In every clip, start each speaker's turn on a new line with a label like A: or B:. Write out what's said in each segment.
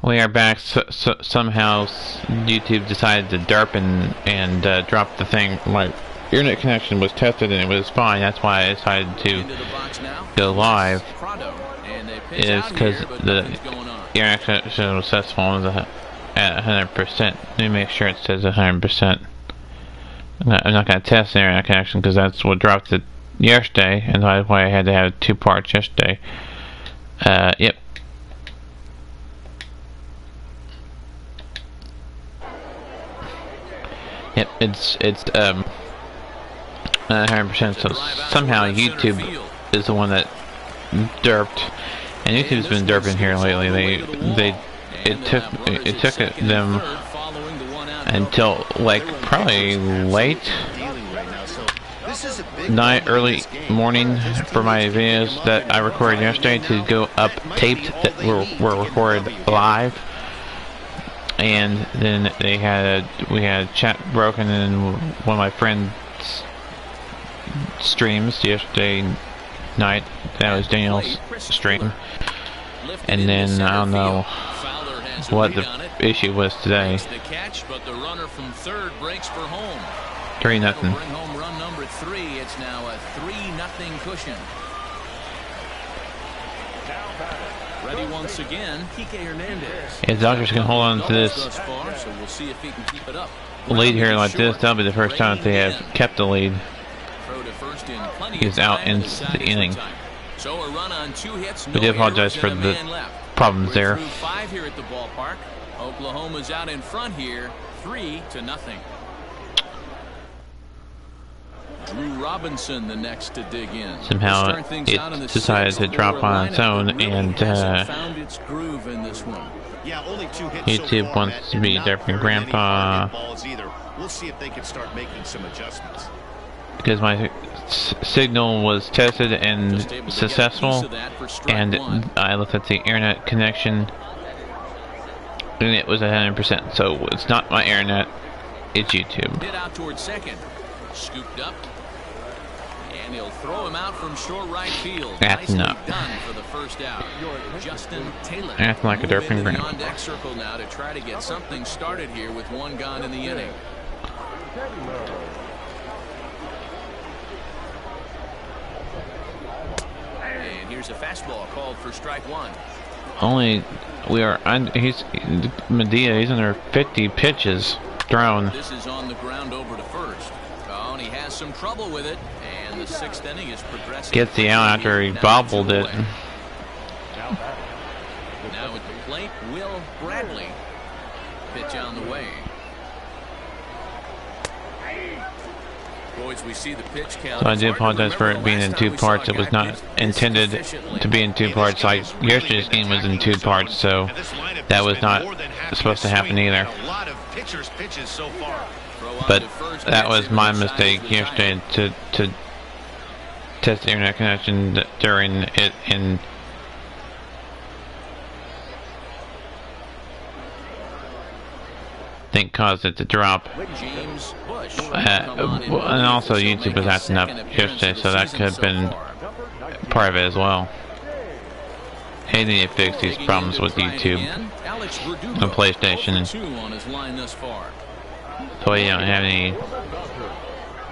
A: We are back. Somehow YouTube decided to derp and drop the thing. My internet connection was tested and it was fine. That's why I decided to go live. It's because the internet connection was successful at 100%. Let me make sure it says 100%. I'm not going to test the internet connection because that's what dropped it yesterday, and that's why I had to have 2 parts yesterday. Yep. Yep, it's 100%. So somehow YouTube is the one that derped, and YouTube's been derping here lately. It took them until like probably late night, early morning for my videos that I recorded yesterday to go up taped that were recorded live. And then we had a chat broken in one of my friend's streams yesterday night. That was Daniel's stream. And then I don't know what the issue was today. 3-0.
B: Home run number 3. It's now a 3-0 cushion. Ready once again, Kike Hernandez.
A: If Dodgers can hold on to this lead here like this, that'll be the first time that they have kept the lead. He's out in the inning. We do apologize for the problems there.
B: 5 here at the ballpark. Oklahoma's out in front here, 3-0. Drew Robinson, the next to dig in.
A: Somehow it decided to drop on its own, and YouTube wants to be there for Grandpa.
C: We'll see if they can start making some adjustments.
A: Because my signal was tested and successful, and I looked at the internet connection, and it was 100%. So it's not my internet; it's YouTube.
B: Hit out towards second, scooped up. And he'll throw him out from short right field.
A: That's enough.
B: Done for the first out. Justin Taylor.
A: Acting like a derping ground.
B: On deck circle now to try to get something started here with 1 gone in the inning. And here's a fastball called for strike 1.
A: Medea. He's under 50 pitches thrown.
B: This is on the ground over to first. Oh, and he has some trouble with it. And the 6th inning is progressing.
A: Gets the out after he bobbled it.
B: Now at the plate, Will Bradley. Pitch on the way. Boys, we see the pitch count.
A: So I do apologize for it being in 2 parts. It was not intended to be in 2 parts. Like yesterday's game was in 2 parts, so that was not supposed to happen either. But that was my mistake yesterday to test the internet connection during it, and I think caused it to drop. And also YouTube was acting up yesterday, so that could have been part of it as well. They need to fix these problems with YouTube and PlayStation, so you don't have any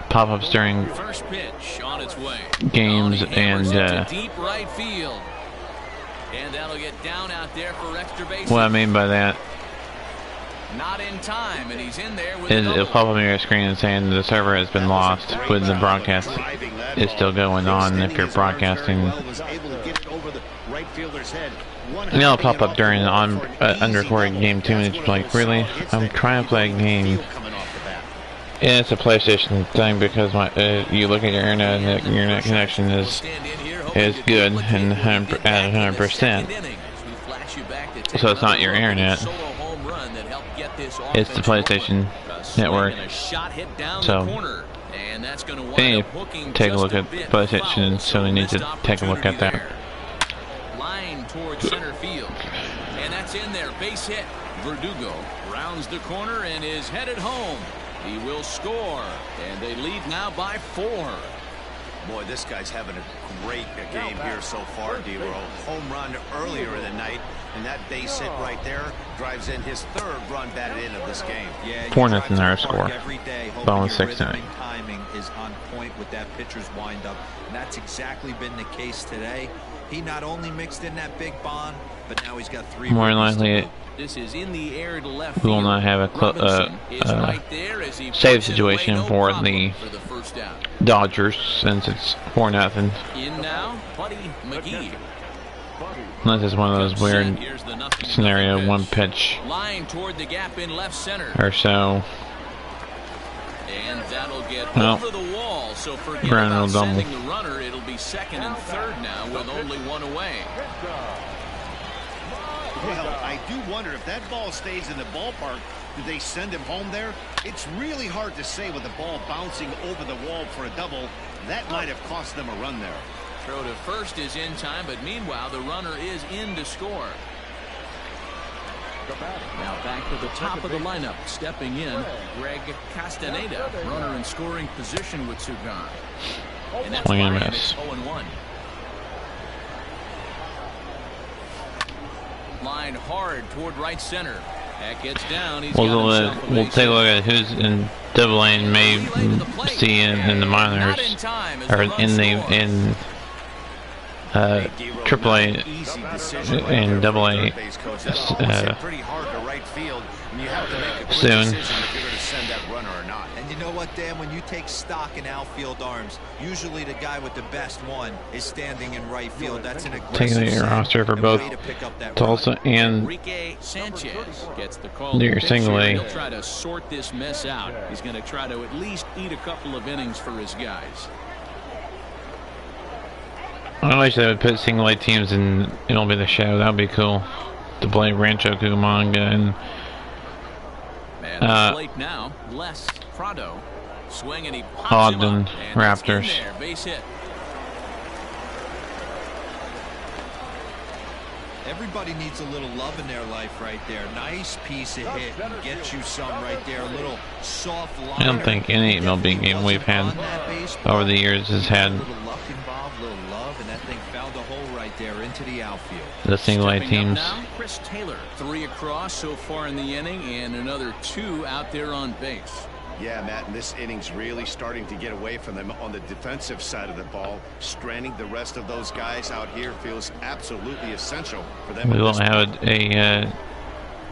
A: pop-ups during games, and what I mean by that is it'll pop up on your screen saying the server has been lost, but the broadcast is still going on if you're broadcasting. And it'll pop up during an unrecorded game too, and it's like, really? I'm trying to play a game. Yeah, it's a PlayStation thing because you look at your internet and your internet connection is good and at 100%. So it's not your internet. It's the PlayStation Network. So they need to take a look at PlayStation, so they need to take a look at that.
B: Line towards center field. And that's in there. Base hit. Verdugo rounds the corner and is headed home. He will score, and they lead now by 4.
C: Boy, this guy's having a great game here so far, D-Roll. Home run earlier in the night, and that base hit right there drives in his third run batted in of this game.
D: Yeah,
A: 4-0 our score.
D: Every day,
A: Ball
D: hoping your
A: 6
D: rhythm and timing is on point with that pitcher's windup, and that's exactly been the case today. He not only mixed in that big bond, but now he's got 3.
A: More likely,
B: This is in the air to left
A: we will
B: field.
A: not have a
B: Right there as he
A: save
B: puts it
A: situation
B: away, no
A: for
B: problem
A: the
B: for the first down.
A: Dodgers since it's 4-0.
B: In now, Buddy McGee.
A: Unless it's one of those weird
B: Here's the nothing
A: scenario,
B: pitch.
A: one pitch
B: Line toward the gap in left center.
A: or so.
B: And that'll get
A: Well,
B: over the wall. So forget
A: Brown
B: about
A: will double.
B: sending the runner. It'll be second and third now with only one away.
C: Well, I do wonder if that ball stays in the ballpark, do they send him home there? It's really hard to say with the ball bouncing over the wall for a double. That might have cost them a run there.
B: Throw to first is in time, but meanwhile the runner is in to score. Now back to the top of the lineup. Stepping in, Greg Castaneda, runner in scoring position with Sugan. And that's
A: Swing and
B: Ryan.
A: miss.
B: It's 0-1. Line hard toward right center. That gets down. He's got himself a
A: We'll
B: base
A: take a
B: hit.
A: look at who's in Double A and may see in the minors
B: Not in time as
A: or
B: the run
A: in
B: scores.
A: Triple A
C: Easy decision right
A: and
C: there
A: Double
C: for
A: A
C: third base coach. That ball was hit pretty hard to right field, and you have to make a quick
A: soon.
C: decision if you're going to send that runner or not.
D: And you know what, Dan? When you take stock in outfield arms, usually the guy with the best one is standing in right field. That's an aggressive
A: Taking your
D: set
A: roster for
D: and
A: both
D: way to pick up that
A: Tulsa and
B: Enrique Sanchez gets the call.
A: Your
B: to
A: single A.
B: He'll try to sort this mess out. He's going to try to at least eat a couple of innings for his guys.
A: I wish they would put single A teams in MLB The Show. That would be cool. To play Rancho Cucamonga and
B: Man, at the plate now, Les Prado. Swing and he pops him
A: Ogden
B: up. And that's in
A: Raptors.
B: there. Base hit.
D: Everybody needs a little love in their life right there. Nice piece of hit. Get you some right there. A little soft line.
A: I don't think any MLB game we've had over the years has had
D: A little luck involved, a little love, and that thing found a hole right there into the outfield.
A: the single A
B: Stepping up
A: teams.
B: now, Chris Taylor. 3 across so far in the inning and another 2 out there on base.
C: Yeah, Matt, and this inning's really starting to get away from them on the defensive side of the ball. Stranding the rest of those guys out here feels absolutely essential for them.
A: We
C: at
A: won't
C: this
A: have
C: point.
A: a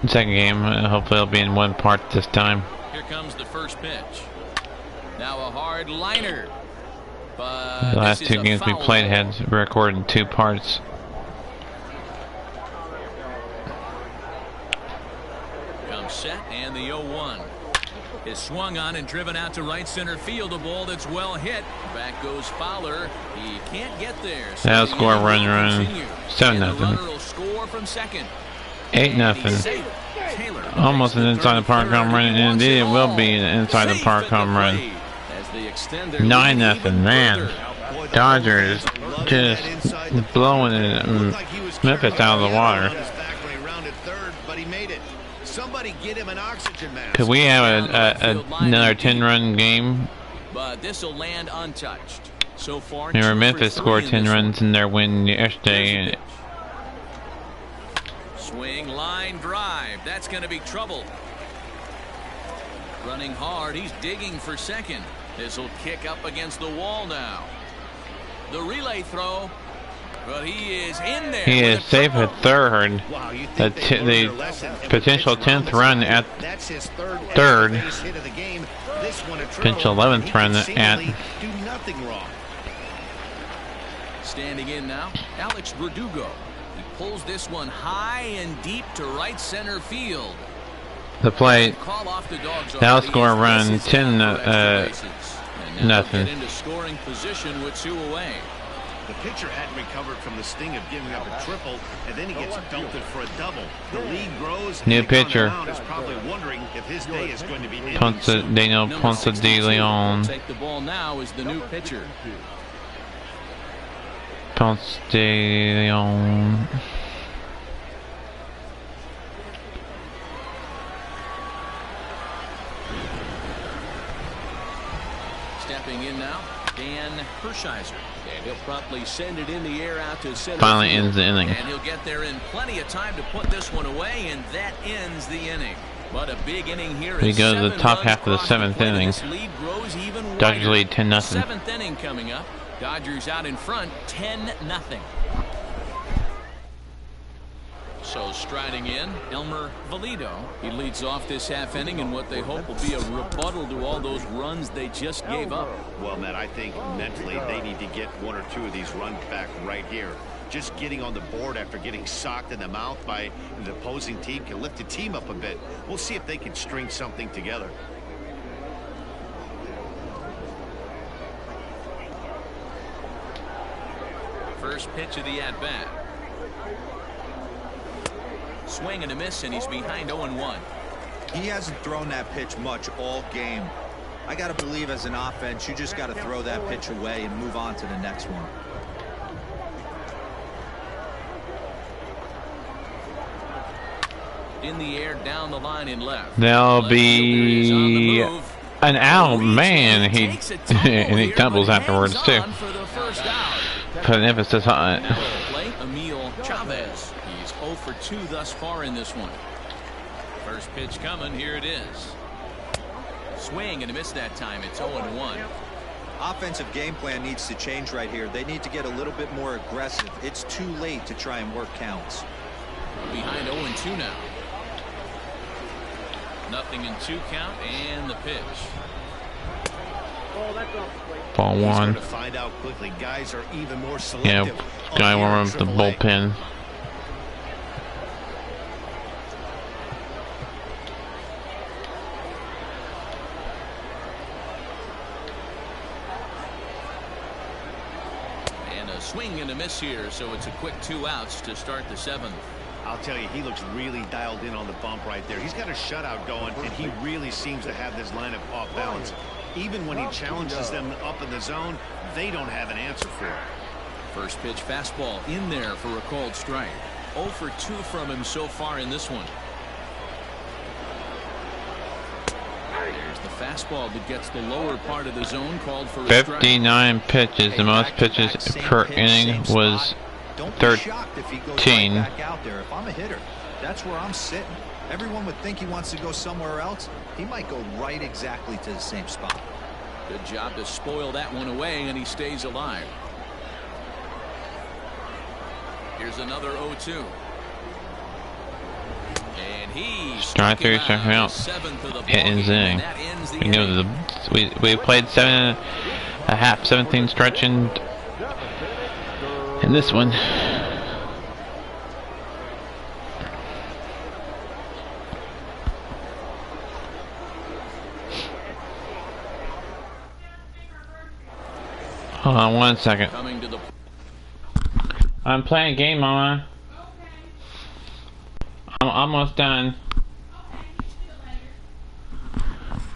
A: second game. Hopefully it'll be in one part this time.
B: Here comes the first pitch. Now a hard liner. But
A: The last
B: this is
A: two
B: a
A: games we
B: foul
A: played
B: ball.
A: had recorded in 2 parts.
B: Comes set and the 0-1 is swung on and driven out to right center field. A ball that's well hit. Back goes Fowler. He can't get there. So
A: That'll
B: the
A: score a
B: inning will
A: run.
B: continue.
A: 7-0.
B: And the runner will score from second.
A: 8-0.
B: Safe. Taylor
A: Almost an
B: makes
A: inside the park home run, and indeed it will be an inside the
B: Safe
A: park
B: at the
A: home run.
B: plate as they extend their
A: 9-0,
B: lead even
A: man.
B: further.
C: Boy, the
A: Dodgers
C: loving
A: just
C: that inside the
A: blowing
C: It
A: it,
C: looked like he was
A: Memphis out of the
C: carrying
A: water.
C: on his back when he rounded third, but he made it. Somebody get him an oxygen mask.
A: Could we have another 10-run game?
B: But this will land untouched. So far,
A: Remember
B: 2 for
A: Memphis
B: 3
A: scored
B: in
A: 10
B: this one.
A: runs in their win yesterday.
B: Here's
A: And
B: the pitch. Swing, line, drive. That's going to be trouble. Running hard. He's digging for second. This will kick up against the wall now. The relay throw. But he is in there.
A: he
B: with
A: is
B: a
A: safe
B: triple.
A: at third.
C: Wow, you
A: The
C: think they learned their
A: the
C: lesson and
A: potential
C: Mitch
A: 10th run
C: Robinson,
A: at
C: that's his third
A: third.
C: base hit of the game. This one a triple.
A: Potential 11th
C: He could
A: run at
C: seemingly do nothing wrong.
B: Standing in now, Alex Verdugo. He pulls this one high and deep to right center field.
A: the plate.
B: Call off the dogs
A: That'll
B: already
A: score a
B: as
A: run,
B: this is
A: 10,
B: down for extra bases. And now
A: nothing.
B: Get into scoring position with 2 away.
C: The pitcher hadn't recovered from the sting of giving up a triple, and then he gets belted for a double. The lead grows. and
A: New
C: the guy on the
A: pitcher.
C: mound is probably wondering if his day is going to be ending
A: Ponce,
C: soon.
A: Daniel
B: Number
A: Ponce de
B: 62 will
A: Leon.
B: take the ball now as the new pitcher.
A: Ponce de Leon.
B: Stepping in now, Dan Hershiser. And he'll promptly send it in the air out to center.
A: Finally ends the inning.
B: And he'll get there in plenty of time to put this one away, and that ends the inning. But a big inning here.
A: We go to the top half of the 7th inning. Dodgers lead 10-0.
B: 7th inning coming up. Dodgers out in front, 10-0. So striding in, Elmer Valido. He leads off this half inning in what they hope will be a rebuttal to all those runs they just gave up.
C: Well, Matt, I think mentally they need to get 1 or 2 of these runs back right here. Just getting on the board after getting socked in the mouth by the opposing team can lift the team up a bit. We'll see if they can string something together.
B: First pitch of the at-bat. Swing and a miss, and he's behind 0-1.
D: He hasn't thrown that pitch much all game. I got to believe as an offense, you just got to throw that pitch away and move on to the next one.
B: In the air, down the line in left.
A: There'll be an out. Man, he and he tumbles afterwards too. Put an emphasis on it.
B: Emil Chavez. He's 0 for 2 thus far in this one. First pitch coming. Here it is. Swing and a miss that time. It's 0-1.
D: Offensive game plan needs to change right here. They need to get a little bit more aggressive. It's too late to try and work counts.
B: Behind 0-2 now. 0-2 count, and the pitch.
A: Ball 1.
C: To find out quickly. Guys are even more selective.
A: Yeah, guy warm up the bullpen.
B: And a swing and a miss here, so it's a quick 2 outs to start the 7th.
C: I'll tell you, he looks really dialed in on the bump right there. He's got a shutout going, and he really seems to have this lineup off balance. Even when he challenges them up in the zone, they don't have an answer for it.
B: First pitch fastball in there for a called strike. 0 for 2 from him so far in this one. There's the fastball that gets the lower part of the zone, called for a strike.
A: 59 pitches. The most pitches per inning was 13.
D: If I'm a hitter, that's where I'm sitting. Everyone would think he wants to go somewhere else. He might go right exactly to the same spot.
B: Good job to spoil that one away, and he stays alive. Here's another 0-2. And he
A: Strike 3, strike out. It ends the inning. We know we played 7.5, 17 stretch in this one. Hold on 1 second. I'm playing a game, Mama. I'm almost done.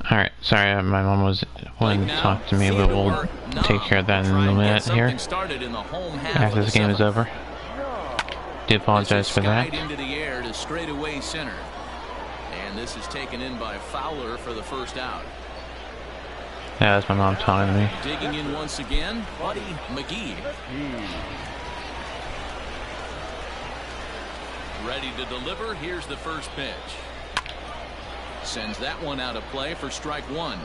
A: Alright, sorry, my mom was wanting to talk to me, but we'll take care of that in a minute here. After this game is over. Do apologize for that.
B: Into the air to straightaway center. And this is taken in by Fowler for the first out.
A: Yeah, that's my mom talking to me.
B: Digging in once again, Buddy McGee. Ready to deliver. Here's the first pitch. Sends that one out of play for strike 1.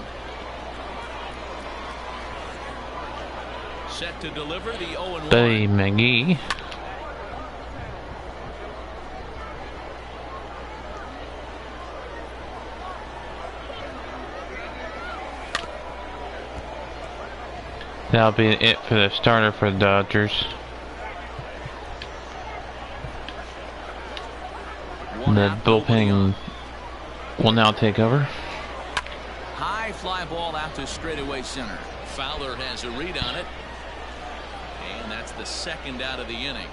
B: Set to deliver the 0-1.
A: Buddy McGee. That'll be it for the starter for the Dodgers. The bullpen will now take over.
B: High fly ball out to straightaway center. Fowler has a read on it. And that's the second out of the inning.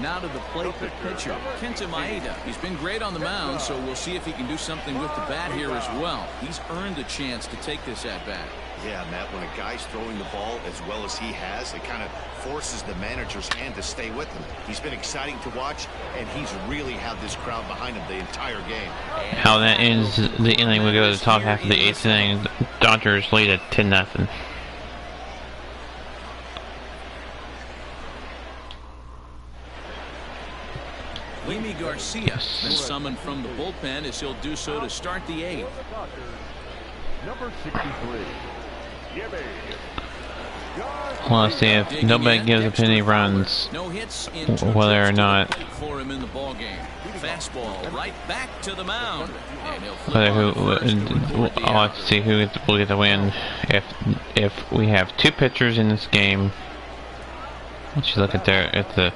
B: Now to the plate, the pitcher, Kenta Maeda. He's been great on the mound, so we'll see if he can do something with the bat here as well. He's earned a chance to take this at-bat.
C: Yeah, Matt, when a guy's throwing the ball as well as he has, it kind of forces the manager's hand to stay with him. He's been exciting to watch, and he's really had this crowd behind him the entire game.
A: How that ends the inning, we go to the top half of the 8th inning. The Dodgers lead at 10-0.
B: Yimi Garcia been summoned from the bullpen as he'll do so to start the 8th.
E: Number 63.
A: Well, let's see if nobody gives up any runs,
B: No hits in
A: whether or not,
B: for him in the ball game. Fastball right back to the mound. And he'll flip
A: whether
B: on the first toward the
A: I'll have to see who will get the win. If we have 2 pitchers in this game, let's look at the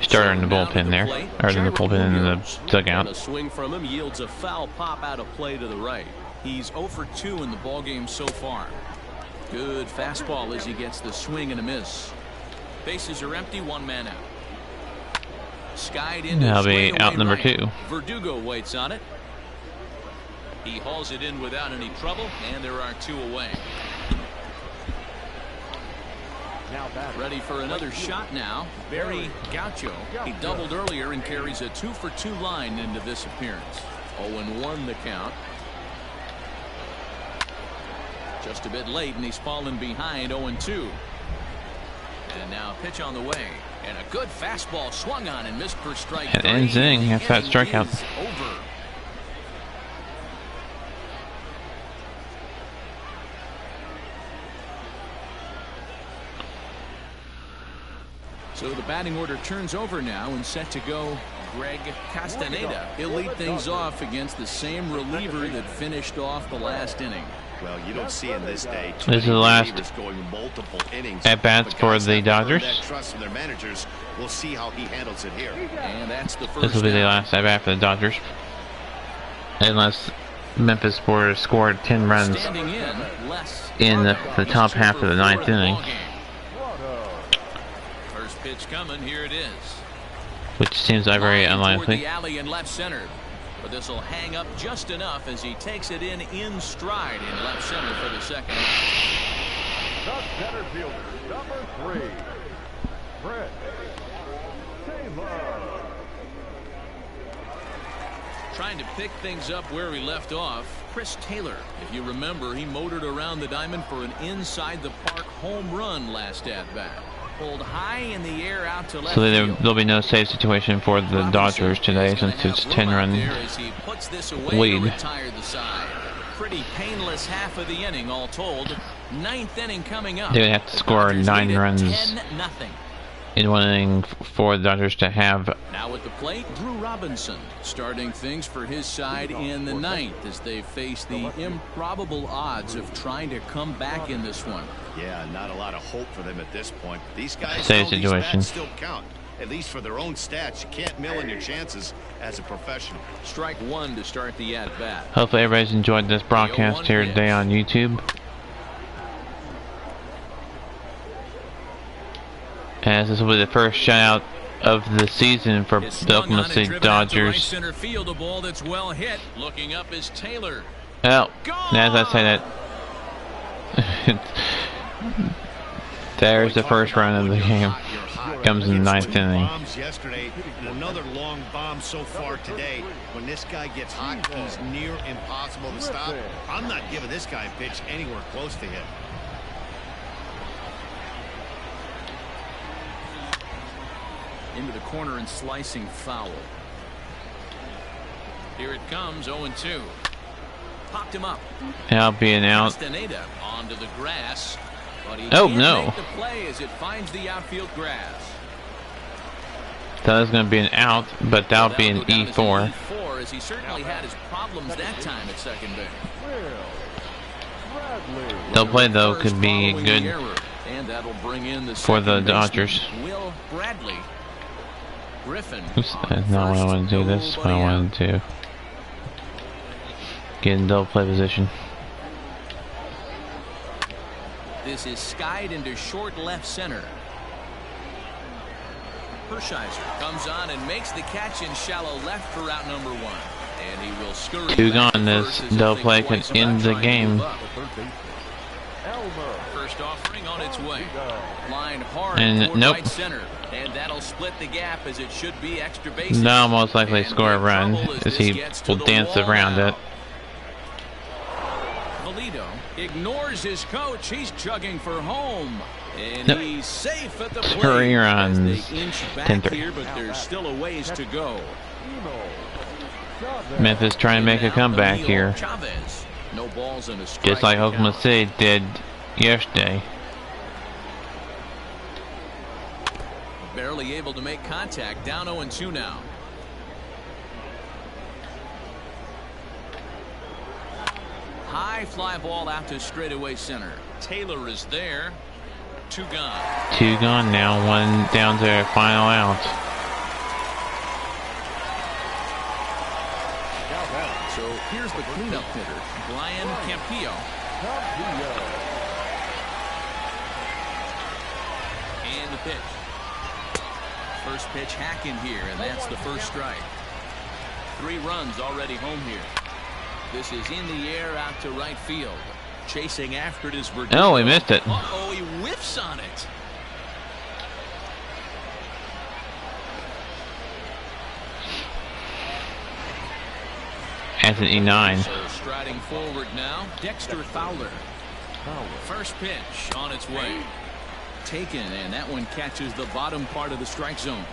A: starter in the bullpen there, or in the bullpen in the dugout.
B: A swing from him yields a foul pop out of play to the right. He's 0 for 2 in the ball game so far. Good fastball as he gets the swing and a miss. Bases are empty, 1 man out. Skied into
A: That'll be
B: straightaway
A: out number
B: right.
A: 2.
B: Verdugo waits on it. He hauls it in without any trouble, and there are 2 away. Ready for another shot now. Barry Gaucho. He doubled earlier and carries a 2 for 2 line into this appearance. 0-1 the count. Just a bit late, and he's fallen behind 0-2. And now pitch on the way. And a good fastball swung on and missed for strike 3.
A: And ends the inning after that strikeout.
B: Is over. So the batting order turns over now and set to go Greg Castaneda. He'll lead things off against the same reliever that finished off the last inning.
C: Well, you don't see in this day too
A: This is the
C: many
A: last
C: relievers going multiple innings.
A: at-bats
C: But
A: for
C: guys
A: the
C: that earn
A: Dodgers.
C: that trust from their managers. We'll see how he handles it here.
B: And that's the first
A: This will be the
B: down.
A: last at-bat for the Dodgers, unless Memphis were to score 10 runs
B: Standing less
A: in the top half of the 9th inning,
B: First pitch coming, here it is.
A: which seems very
B: Line toward
A: unlikely.
B: the alley in left center. But this will hang up just enough as he takes it in stride in left center for the second.
E: The center fielder, number 3. Fred Taylor.
B: Trying to pick things up where he left off, Chris Taylor. If you remember, he motored around the diamond for an inside the park home run last at bat. Pulled high in the air out to left
A: So
B: field.
A: there'll be no save situation for the Dodgers today, since it's 10-run lead.
B: Pretty painless half of the inning, all told. 9th inning coming up.
A: They would have to score
B: Dodgers
A: 9
B: lead at
A: runs
B: 10-0.
A: in one inning for the Dodgers to have.
B: Now at the plate, Drew Robinson starting things for his side in the 9th as they face the improbable odds of trying to come back in this one.
C: Yeah, not a lot of hope for them at this point. These guys
A: Save
C: know these
A: situation.
C: bats still count, at least for their own stats. You can't mill in your chances as a professional.
B: Strike 1 to start the at-bat.
A: Hopefully everybody's enjoyed this broadcast here today on YouTube, as this will be the first shutout of the season for
B: It's
A: the
B: swung
A: Oklahoma
B: on and
A: City
B: driven out to right
A: Dodgers.
B: center field, a ball that's well hit. Looking up is Taylor.
A: Well, as I say that, there's the first run of the game. Comes in the 9th inning.
C: Bombs yesterday, and another long bomb so far today. When this guy gets hot, he's near impossible to stop. I'm not giving this guy a pitch anywhere close to him.
B: Into the corner and slicing foul. Here it comes, 0-2. Popped him up.
A: That'll be an out.
B: Castaneda onto the grass. But he
A: Oh,
B: can't
A: no.
B: make the play as it finds the outfield grass.
A: That was going to be an out, but that'll be an
B: That'll go down as
A: E4.
B: an E4 as he certainly had his problems that time at second base.
A: Double play though could be
B: Following
A: good
B: the error, and that'll bring in the
A: for the
B: second baseman,
A: Dodgers.
B: Will Bradley. Griffin.
A: Oops, that's not what I wanted to do. This is what I wanted to get in double play position.
B: This is skied into short left center. Hershiser comes on and makes the catch in shallow left for out number 1. And he will scurry.
A: 2 gone. This double play can end the game.
B: First offering on its way. Line hard
A: And
B: toward
A: nope.
B: right center. And that'll split the gap as it should be extra bases.
A: Now most likely
B: And
A: score a
B: in
A: run
B: trouble
A: as
B: this
A: he
B: gets to
A: will
B: the
A: dance
B: wall
A: around
B: now.
A: it.
B: Valito ignores his coach. He's chugging for home. And
A: Nope.
B: he's safe at the plate.
A: Hurry
B: As
A: runs.
B: they inch back
A: 10-3.
B: here, but there's still a ways to go.
A: Memphis trying to make a
B: Now,
A: comeback
B: Emil
A: here,
B: Chavez. No balls and a strike
A: just like
B: to
A: Oklahoma
B: count.
A: City did yesterday.
B: Barely able to make contact. Down 0-2 now. High fly ball out to straightaway center. Taylor is there. 2 gone.
A: 2 gone now, 1 down to their final out.
B: So here's the cleanup hitter, Brian Campillo. And the pitch. First pitch hacking here, and that's the first strike. 3 runs already home here. This is in the air out to right field. Chasing after it is Verdugo.
A: Oh, he missed it.
B: Uh-oh, he whiffs on it.
A: That's an E9.
B: So striding forward now, Dexter Fowler. First pitch on its way. Taken, and that one catches the bottom part of the strike zone.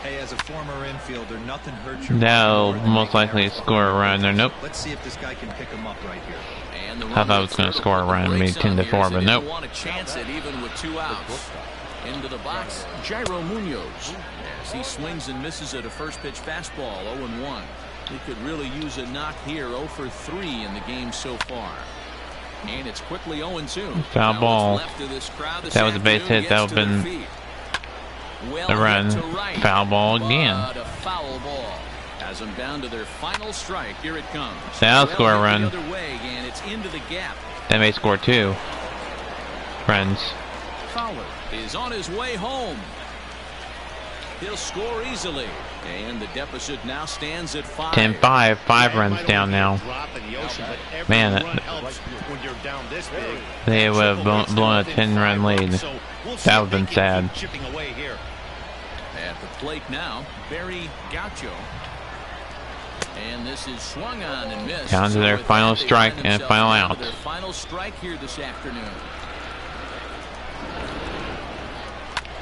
D: Hey, as a former infielder, nothing hurts your
A: They'll
D: more than
A: most
D: making
A: likely
D: errors on
A: score a
D: the
A: run there. Nope.
D: Let's see if this guy can pick him up right here.
B: And the
A: I thought I was going to score a run, maybe 10-4, but nope.
B: Want to chance it even with 2 outs. Into the box, Jairo Munoz. As he swings and misses at a first pitch fastball, 0-1. He could really use a knock here, 0 for 3 in the game so far. And it's quickly 0-2.
A: Foul
B: Now
A: ball.
B: what's left of this crowd this
A: That was a base
B: afternoon
A: hit. That
B: gets
A: would have
B: to their
A: been
B: feet. Well
A: a run.
B: hit to right,
A: Foul ball again.
B: but a foul ball. Has them down to their final strike. Here it comes.
A: That'll score a
B: hit
A: run.
B: the other way, and it's into the gap.
A: That may score 2 runs.
B: Fowler is on his way home. He'll score easily, and the deficit now stands at 5.
A: 10-5, 5 runs down now. Man, they would have blown a 10-run lead. That would have been sad.
B: At the plate now, Barry Gaucho. And this is swung on and missed.
A: Down to their
B: with
A: final
B: that, they
A: strike
B: find
A: and
B: themselves
A: final
B: down to
A: out.
B: Their final strike here this afternoon.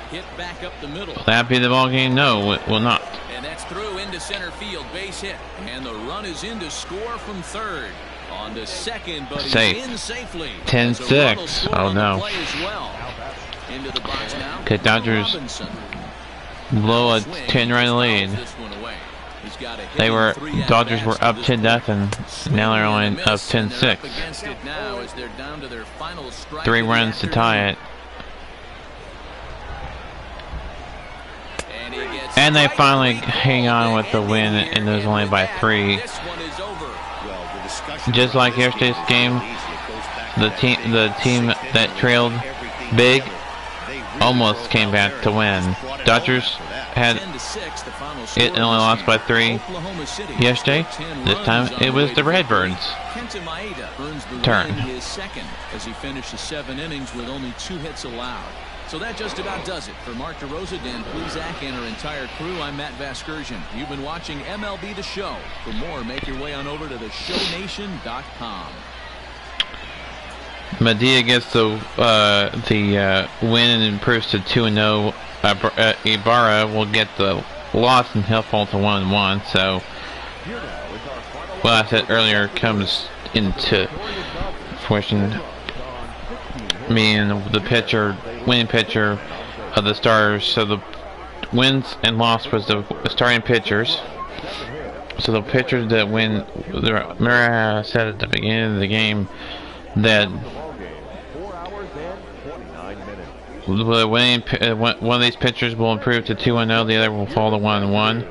B: Hit back up the middle.
A: Will that be the ball game? No, it will not.
B: And that's through into center field, base hit. And the run is in to score from third. On to second, but
A: Safe.
B: he's in safely.
A: 10-6. Oh no.
B: Well. Into the box now.
A: Could Dodgers
B: Robinson.
A: blow a
B: Swing,
A: 10-run lead?
B: this one away. He's got a hit
A: They
B: in
A: were
B: 3 at
A: Dodgers
B: bats
A: were
B: to
A: up
B: this
A: 10-0.
B: point.
A: Now they're only
B: Swing and a
A: up
B: miss, and they're
A: 10-6.
B: up against it now as they're down to their final strike
A: 3
B: of the
A: runs to tie it.
B: And he gets
A: And they
B: strike
A: finally
B: 3
A: hang on
B: called
A: with the
B: to
A: win,
B: end
A: and it was
B: here.
A: only
B: And
A: by
B: with that,
A: 3.
B: This one is over.
A: Just like yesterday's game, the team that trailed big almost came back to win. Dodgers had
B: 10-6, the final
A: it
B: score
A: only
B: this
A: lost by
B: year.
A: 3
B: Oklahoma City
A: yesterday.
B: scored 10
A: This
B: runs
A: time
B: on
A: it
B: the
A: was
B: way
A: the
B: to
A: Redbirds.
B: Kenta Maeda earns the
A: Turn.
B: win, his second, as he finishes 7 innings with only 2 hits allowed. So that just about does it. For Mark DeRosa, Dan Plezak, and our entire crew, I'm Matt Vasgersian. You've been watching MLB The Show. For more, make your way on over to theshownation.com.
A: Medea gets the win and improves to 2-0. Ibarra will get the loss and he'll fall to 1-1. So, what I said earlier comes into fruition. Meaning the winning pitcher of the Stars. So the wins and loss was the starting pitchers. So the pitchers that win, Mira said at the beginning of the game that the winning one of these pitchers will improve to 2-0, the other will fall to 1-1.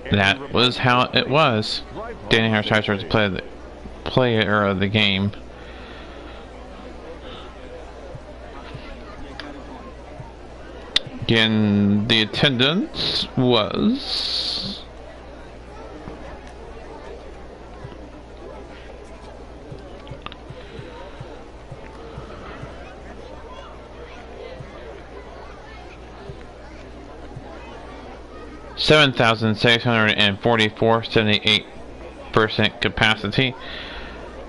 A: That was how it was. Danny Hershiser was the player of the game. Again, the attendance was 7,644, 78% capacity.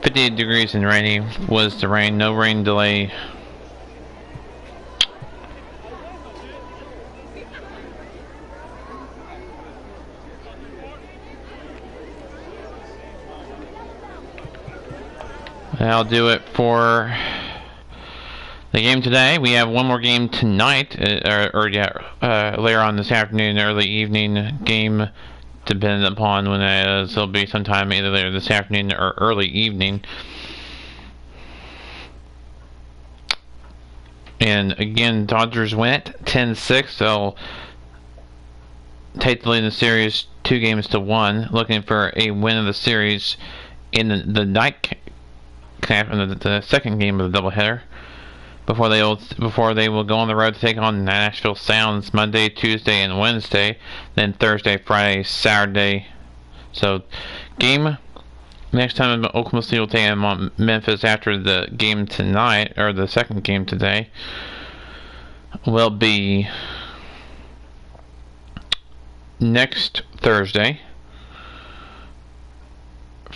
A: 58 degrees and rainy was the rain. No rain delay. That'll do it for the game today. We have one more game tonight, later on this afternoon, early evening game, depending upon when it is. It'll be sometime either later this afternoon or early evening. And again, Dodgers win it 10-6. They'll take the lead in the series 2-1, looking for a win of the series in the night cap in the second game of the doubleheader. Before they will go on the road to take on Nashville Sounds Monday, Tuesday, and Wednesday. Then Thursday, Friday, Saturday. So, game next time Oklahoma City will take on Memphis after the game tonight, or the second game today, will be next Thursday,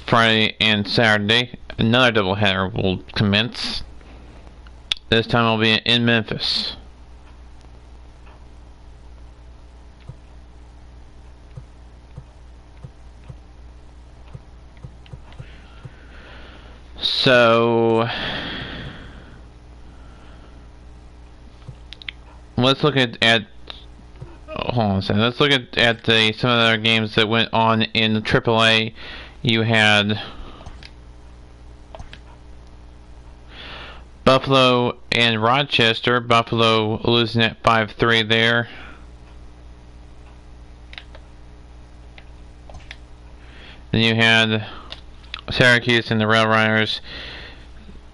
A: Friday, and Saturday. Another doubleheader will commence. This time I'll be in Memphis. So let's look at hold on a second. Let's look at some of the other games that went on in the AAA. You had Buffalo and Rochester. Buffalo losing at 5-3 there. Then you had Syracuse and the Rail Runners.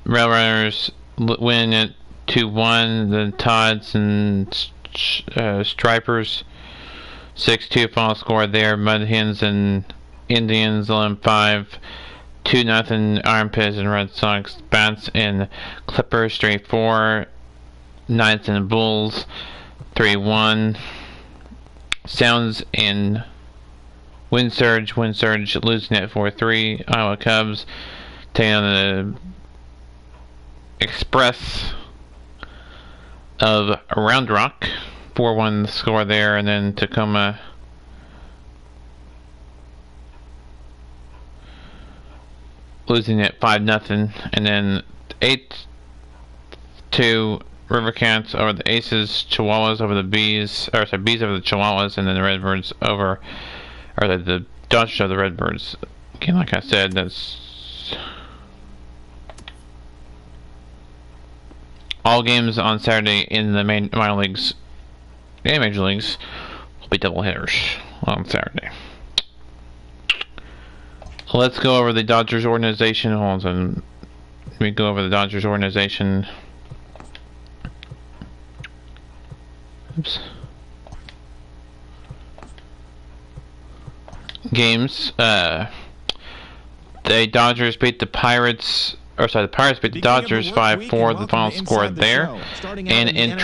A: Rail Runners win at 2-1. The Todds and Stripers 6-2 final score there. Mud Hens and Indians 11-5. 2-0 Iron Pigs and Red Sox. Bats and Clippers 3-4. Knights and Bulls 3-1. Sounds and Wind Surge losing at 4-3. Iowa Cubs taking on the Express of Round Rock. 4-1 score there, and then Tacoma losing at 5-0, and then 8-2 River Cats over the Aces. Chihuahuas over the Bees, Bees over the Chihuahuas, and then the Redbirds over, or the Dodgers over the Redbirds. Again, like I said, that's all games on Saturday in the minor leagues and major leagues will be double hitters on Saturday. Let's go over the Dodgers organization. Hold on. Let me go over the Dodgers organization. Oops. Games. The Dodgers beat the Pirates. The Pirates beat the Dodgers 5-4. The final score there. And in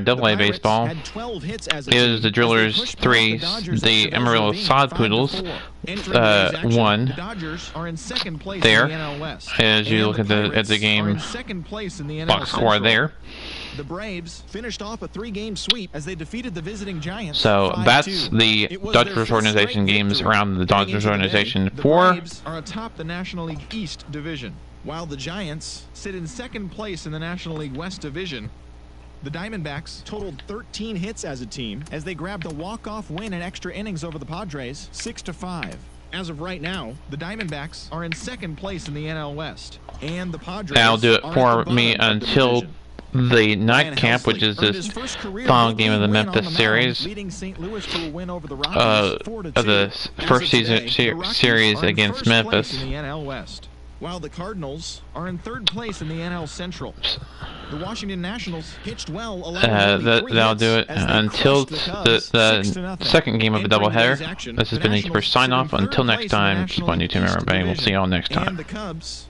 A: Double A baseball, it was the Drillers 3, the Amarillo Sod Poodles 1 there. As you look at the game box score there.
F: The Braves finished off a 3-game sweep as they defeated the visiting Giants.
A: So that's the Dodgers organization games around the Dodgers organization.
F: The Braves are atop the National League East division, while the Giants sit in second place in the National League West division. The Diamondbacks totaled 13 hits as a team as they grabbed a walk-off win in extra innings over the Padres, 6-5. As of right now, the Diamondbacks are in second place in the NL West, and the Padres.
A: That'll do it for me until the nightcap, which is this final game of the Memphis series, of the first season series against Memphis.
F: while the Cardinals are in third place in the NL Central. The Washington Nationals pitched well,
A: that'll do it until the second game of the doubleheader. This has been the first sign-off. Until next time, keep on YouTube, everybody. We'll see you all next time.
F: And the Cubs